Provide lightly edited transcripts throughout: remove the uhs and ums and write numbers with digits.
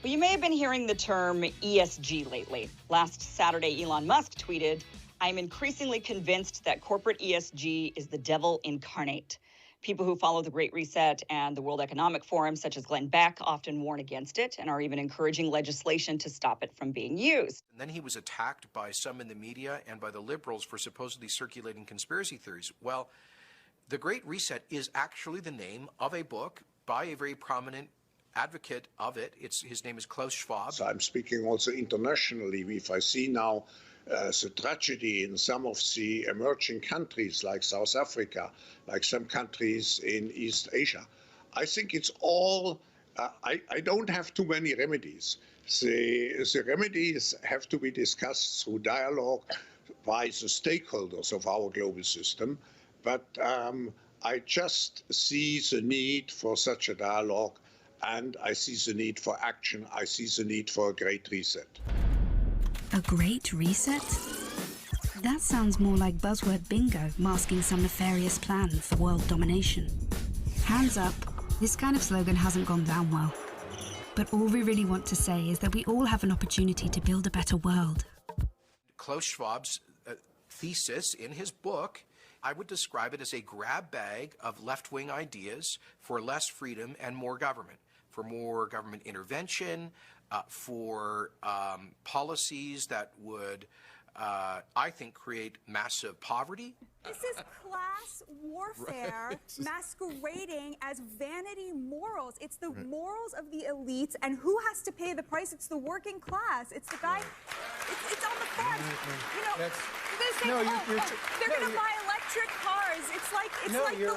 Well, you may have been hearing the term ESG lately. Last Saturday, Elon Musk tweeted, "I'm increasingly convinced that corporate ESG is the devil incarnate." People who follow the Great Reset and the World Economic Forum, such as Glenn Beck, often warn against it and are even encouraging legislation to stop it from being used. And then he was attacked by some in the media and by the liberals for supposedly circulating conspiracy theories. Well, the Great Reset is actually the name of a book by a very prominent advocate of it. His name is Klaus Schwab. So I'm speaking also internationally. If I see now the tragedy in some of the emerging countries like South Africa, like some countries in East Asia, I think it's all, I don't have too many remedies. The remedies have to be discussed through dialogue by the stakeholders of our global system. But I just see the need for such a dialogue, and I see the need for action. I see the need for a great reset. A great reset? That sounds more like buzzword bingo masking some nefarious plan for world domination. Hands up, this kind of slogan hasn't gone down well. But all we really want to say is that we all have an opportunity to build a better world. Klaus Schwab's thesis in his book, I would describe it as a grab bag of left-wing ideas for less freedom and more government, for more government intervention, for policies that would, I think, create massive poverty. This is class warfare masquerading as vanity morals. It's the morals of the elites, and who has to pay the price? It's the working class. It's the guy. It's on the front. You know, they're going to buy electric cars. It's like the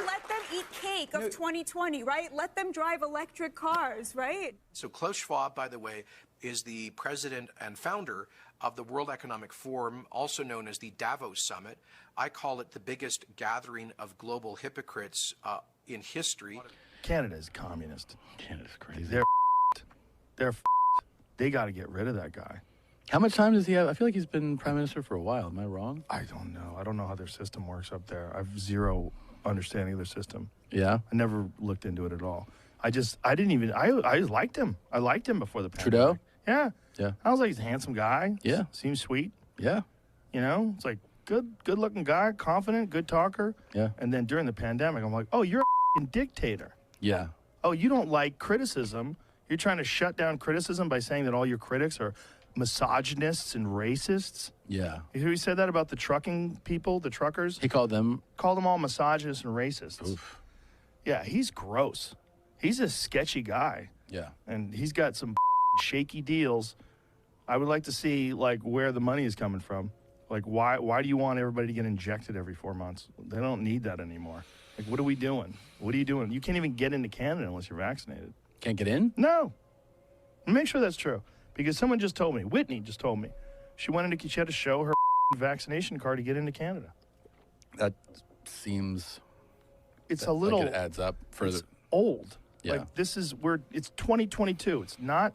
let them eat cake of 2020, right? Let them drive electric cars, right? So Klaus Schwab, by the way, is the president and founder of the World Economic Forum, also known as the Davos Summit. I call it the biggest gathering of global hypocrites in history. Canada's communist. Canada's crazy. They're They got to get rid of that guy. How much time does he have? I feel like he's been prime minister for a while. Am I wrong? I don't know. I don't know how their system works up there. I have zero understanding of their system. Yeah? I never looked into it at all. I just liked him. I liked him before the pandemic. Trudeau? Yeah. Yeah. I was like, he's a handsome guy. Yeah. Seems sweet. Yeah. You know, it's like good looking guy, confident, good talker. Yeah. And then during the pandemic, I'm like, oh, you're a dictator. Yeah. Oh, you don't like criticism. You're trying to shut down criticism by saying that all your critics are misogynists and racists. Yeah. You hear he said that about the trucking people, the truckers? He called them all misogynists and racists. Oof. Yeah, he's gross. He's a sketchy guy. Yeah. And he's got some shaky deals. I would like to see like where the money is coming from. Like why do you want everybody to get injected every 4 months? They don't need that anymore. Like what are we doing? What are you doing? You can't even get into Canada unless you're vaccinated. Can't get in? No. Make sure that's true. Because someone just told me, Whitney just told me, she had to show her vaccination card to get into Canada. That seems... It's a little... Like it adds up further. It's old. Yeah. Like it's 2022. It's not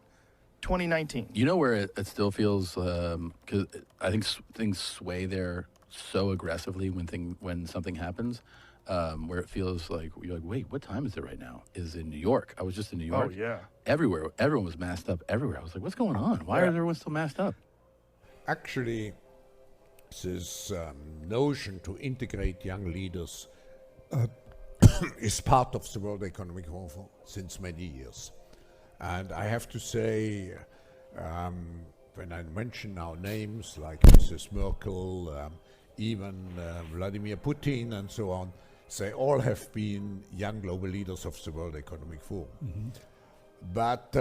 2019. You know where it still feels, because I think things sway there so aggressively when something happens, where it feels like, you're like, wait, what time is it right now? Is in New York. I was just in New York. Oh, yeah. Everywhere. Everyone was masked up everywhere. I was like, what's going on? Why is everyone still masked up? Actually, this notion to integrate young leaders is part of the World Economic Forum since many years. And I have to say, when I mention now names like Mrs. Merkel, even Vladimir Putin and so on, they all have been young global leaders of the World Economic Forum. Mm-hmm. But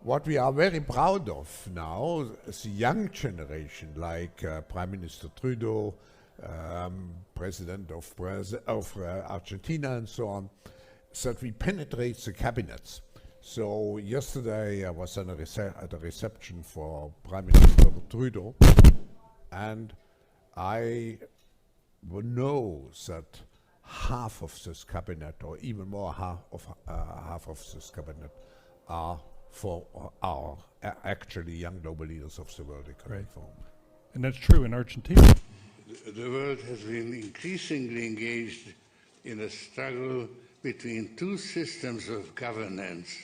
what we are very proud of now is the young generation, like Prime Minister Trudeau, President of Argentina and so on, that we penetrate the cabinets. So yesterday I was at a reception for Prime Minister Trudeau, and I know that half of this cabinet, or even more half of this cabinet, are actually young global leaders of the World Economic Forum. And that's true in Argentina. The world has been increasingly engaged in a struggle between two systems of governance.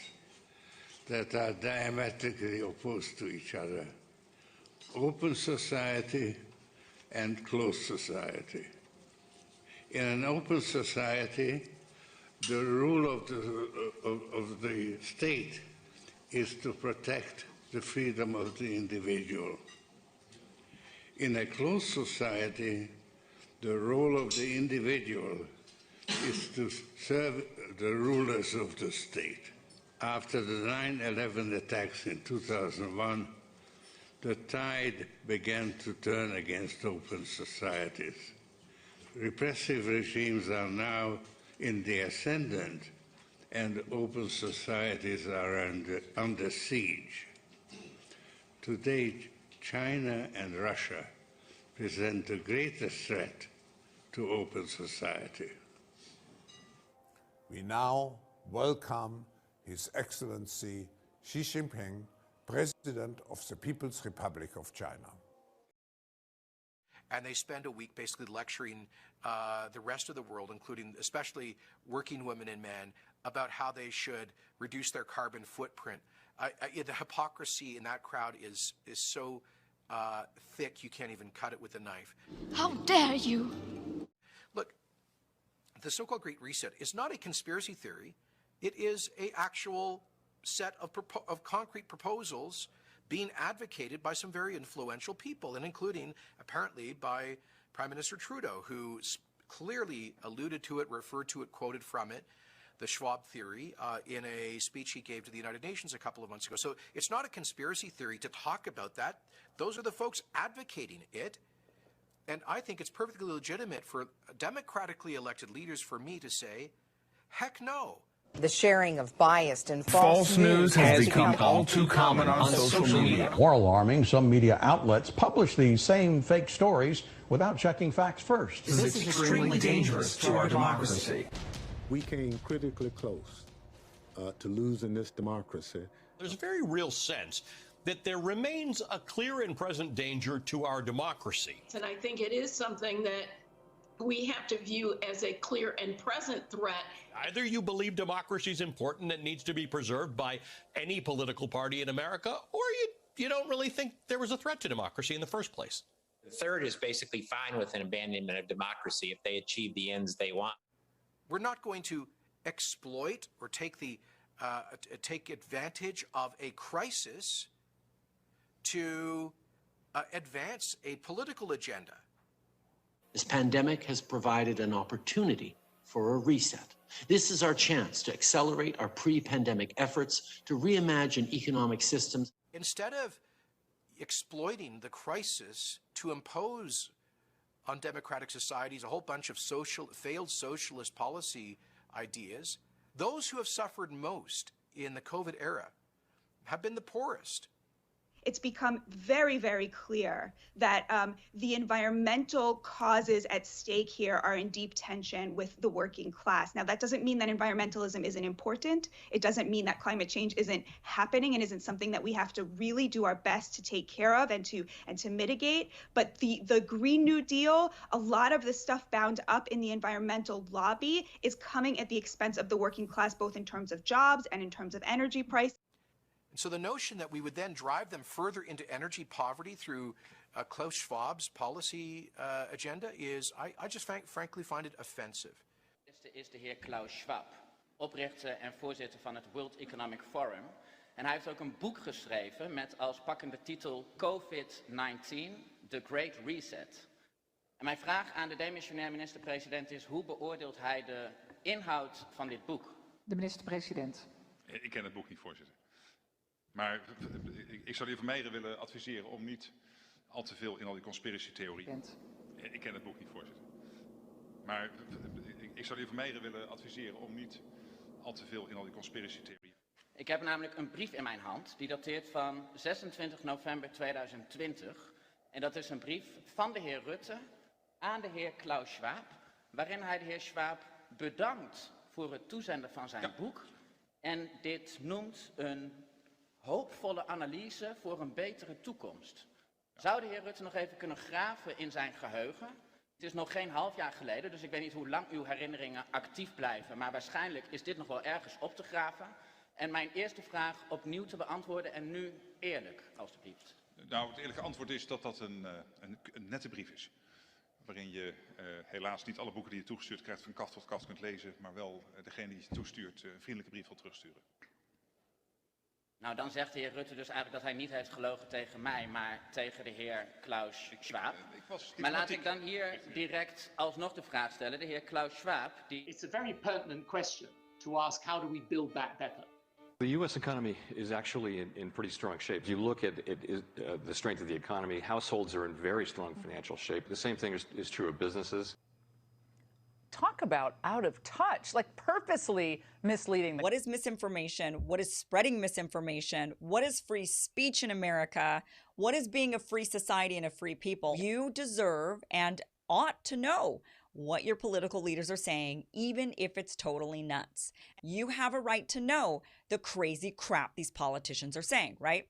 that are diametrically opposed to each other: open society and closed society. In an open society, the rule of the state is to protect the freedom of the individual. In a closed society, the role of the individual is to serve the rulers of the state. After the 9/11 attacks in 2001, the tide began to turn against open societies. Repressive regimes are now in the ascendant, and open societies are under siege. Today, China and Russia present the greatest threat to open society. We now welcome His Excellency Xi Jinping, President of the People's Republic of China. And they spend a week basically lecturing the rest of the world, including especially working women and men, about how they should reduce their carbon footprint. The hypocrisy in that crowd is so thick you can't even cut it with a knife. How dare you! Look, the so-called Great Reset is not a conspiracy theory. It is an actual set of concrete proposals being advocated by some very influential people, and including, apparently, by Prime Minister Trudeau, who clearly alluded to it, referred to it, quoted from it, the Schwab theory, in a speech he gave to the United Nations a couple of months ago. So it's not a conspiracy theory to talk about that. Those are the folks advocating it. And I think it's perfectly legitimate for democratically elected leaders, for me to say, heck no. The sharing of biased and false news has become all too common on social media. More alarming, some media outlets publish these same fake stories without checking facts first. This is extremely dangerous to our democracy. We came critically close to losing this democracy. There's a very real sense that there remains a clear and present danger to our democracy. And I think it is something that we have to view as a clear and present threat. Either you believe democracy is important and needs to be preserved by any political party in America, or you don't really think there was a threat to democracy in the first place. The third is basically fine with an abandonment of democracy if they achieve the ends they want. We're not going to exploit or take advantage of a crisis to advance a political agenda. This pandemic has provided an opportunity for a reset. This is our chance to accelerate our pre-pandemic efforts to reimagine economic systems. Instead of exploiting the crisis to impose on democratic societies a whole bunch of failed socialist policy ideas, those who have suffered most in the COVID era have been the poorest. It's become very, very clear that the environmental causes at stake here are in deep tension with the working class. Now, that doesn't mean that environmentalism isn't important. It doesn't mean that climate change isn't happening and isn't something that we have to really do our best to take care of and to mitigate. But the Green New Deal, a lot of the stuff bound up in the environmental lobby is coming at the expense of the working class, both in terms of jobs and in terms of energy price. And so the notion that we would then drive them further into energy poverty through Klaus Schwab's policy agenda is, I just frankly find it offensive. Is de heer Klaus Schwab, oprichter en voorzitter van het World Economic Forum. En hij heeft ook een boek geschreven met als pakkende titel COVID-19, The Great Reset. En mijn vraag aan de demissionair minister-president is, hoe beoordeelt hij de inhoud van dit boek? De minister-president. Ik ken het boek niet, voorzitter. Maar ik zou de heer Vermeijeren willen adviseren om niet al te veel in al die conspiratietheorieën. Ik ken het boek niet, voorzitter. Maar ik zou de heer Vermeijeren willen adviseren om niet al te veel in al die conspiratietheorieën. Ik heb namelijk een brief in mijn hand die dateert van 26 november 2020. En dat is een brief van de heer Rutte aan de heer Klaus Schwab, waarin hij de heer Schwab bedankt voor het toezenden van zijn boek. En dit noemt een hoopvolle analyse voor een betere toekomst. Zou de heer Rutte nog even kunnen graven in zijn geheugen? Het is nog geen half jaar geleden, dus ik weet niet hoe lang uw herinneringen actief blijven. Maar waarschijnlijk is dit nog wel ergens op te graven. En mijn eerste vraag opnieuw te beantwoorden en nu eerlijk, alstublieft. Nou, het eerlijke antwoord is dat dat een nette brief is. Waarin je helaas niet alle boeken die je toegestuurd krijgt van kaft tot kaft kunt lezen, maar wel degene die je toestuurt een vriendelijke brief wil terugsturen. Nou, dan zegt de heer Rutte dus eigenlijk dat hij niet heeft gelogen tegen mij, maar tegen de heer Klaus Schwab. Maar laat ik dan hier direct alsnog de vraag stellen. De heer Klaus Schwab, die... It's a very pertinent question to ask, how do we build back better? The U.S. economy is actually in pretty strong shape. If you look at the strength of the economy, households are in very strong financial shape. The same thing is true of businesses. Talk about out of touch, like purposely misleading. What is misinformation? What is spreading misinformation? What is free speech in America? What is being a free society and a free people? You deserve and ought to know what your political leaders are saying, even if it's totally nuts. You have a right to know the crazy crap these politicians are saying, right?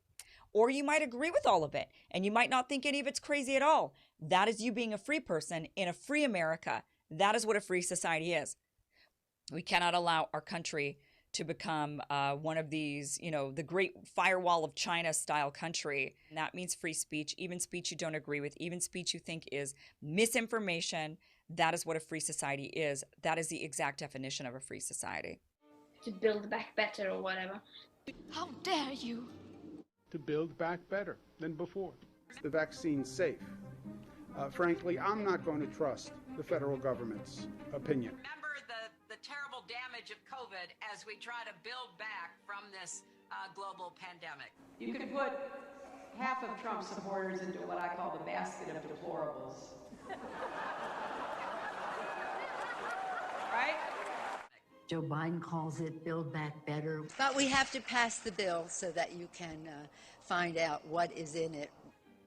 Or you might agree with all of it, and you might not think any of it's crazy at all. That is you being a free person in a free America. That is what a free society is. We cannot allow our country to become one of these, the great firewall of China style country. And that means free speech, even speech you don't agree with, even speech you think is misinformation. That is what a free society is. That is the exact definition of a free society. To build back better or whatever. How dare you? To build back better than before. The vaccine's safe. Frankly, I'm not going to trust the federal government's opinion. Remember the terrible damage of COVID as we try to build back from this global pandemic. You could put half of Trump supporters into what I call the basket of deplorables. Right? Joe Biden calls it Build Back Better. But we have to pass the bill so that you can find out what is in it.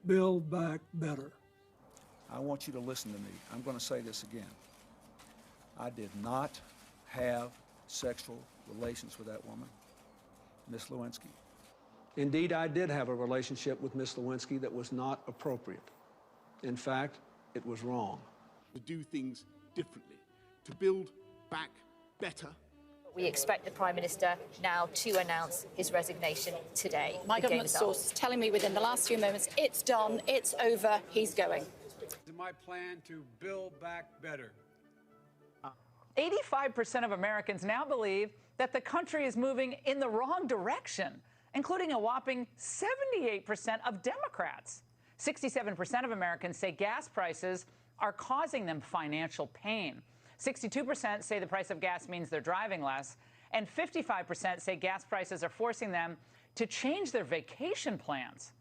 Build back better. I want you to listen to me. I'm going to say this again. I did not have sexual relations with that woman, Miss Lewinsky. Indeed, I did have a relationship with Miss Lewinsky that was not appropriate. In fact, it was wrong. To do things differently, to build back better. We expect the Prime Minister now to announce his resignation today. My government source is telling me within the last few moments, it's done, it's over, he's going. My plan to build back better. 85% of Americans now believe that the country is moving in the wrong direction, including a whopping 78% of Democrats. 67% of Americans say gas prices are causing them financial pain. 62% say the price of gas means they're driving less, and 55% say gas prices are forcing them to change their vacation plans.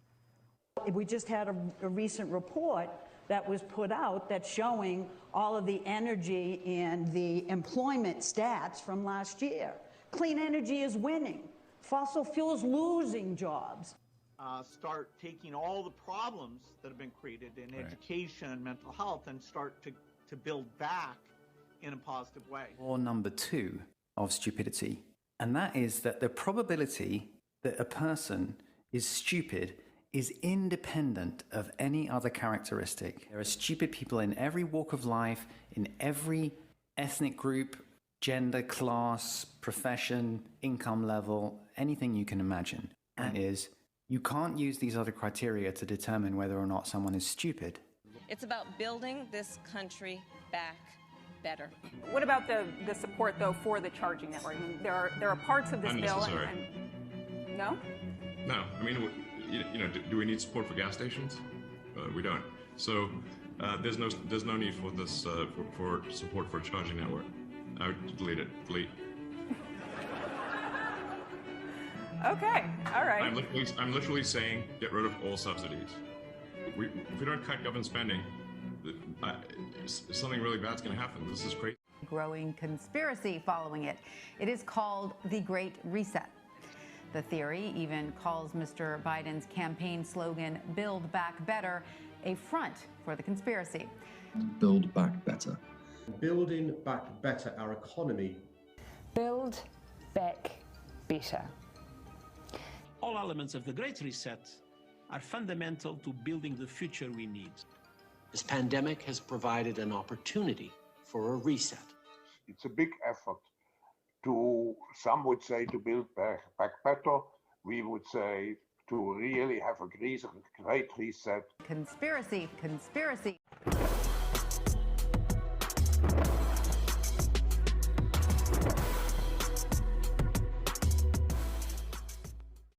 We just had a recent report that was put out that's showing all of the energy and the employment stats from last year. Clean energy is winning. Fossil fuels losing jobs. Start taking all the problems that have been created in education and mental health and start to build back in a positive way. Or number two of stupidity, and that is that the probability that a person is stupid is independent of any other characteristic. There are stupid people in every walk of life, in every ethnic group, gender, class, profession, income level, anything you can imagine. And is you can't use these other criteria to determine whether or not someone is stupid. It's about building this country back better. What about the support, though, for the charging network? I mean, there are parts of this bill. No? No. I mean, do we need support for gas stations? We don't. So there's no need for this for support for a charging network. I would delete it. Delete. Okay. All right. I'm literally saying get rid of all subsidies. If we don't cut government spending, something really bad's going to happen. This is crazy. Growing conspiracy following it. It is called the Great Reset. The theory even calls Mr. Biden's campaign slogan, Build Back Better, a front for the conspiracy. Build back better. Building back better our economy. Build back better. All elements of the Great Reset are fundamental to building the future we need. This pandemic has provided an opportunity for a reset. It's a big effort some would say to build back better. We would say to really have a great reset. Conspiracy.